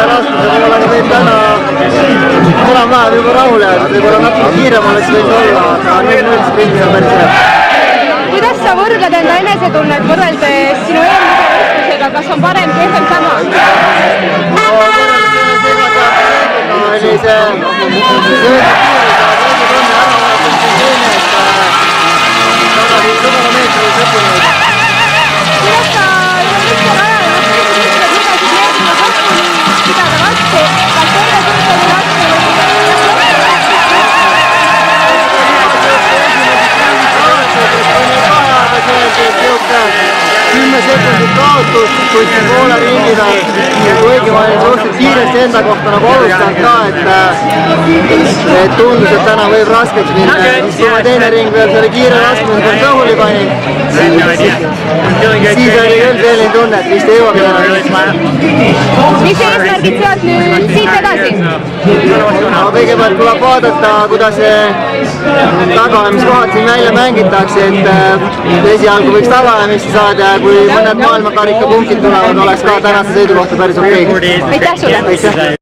raskuse poole võib täna enam-vähem juba rahule jääda, võib-olla natuke kiirem oleks võinud olla, aga 0-0 sprint on päris hea. Kuidas sa võrdled enda enesetunnet võrreldes sinu eelmise võistlusega, kas on parem, kehvem, sama? Oli see sekundit kaotust, kuskil poole ringi peal, kuigi ma olin suhteliselt kiiresti enda kohta nagu alustanud ka, et tundus, et täna võib raskeks minna. Kui ma teine ring veel selle kiire laskmise peal tõhuli panin, siis oli küll selline tunne, et vist ei jõuagi täna. Mis eesmärgid sealt nüüd siit edasi? Kõigepealt tuleb vaadata, kuidas tagaajamiskohad siin välja mängitakse, et esialgu võiks tagaajamisse saada ja kui mõned maailmakarika punktid tulevad, oleks ka tänase sõidu kohta päris okei. Aitäh sulle!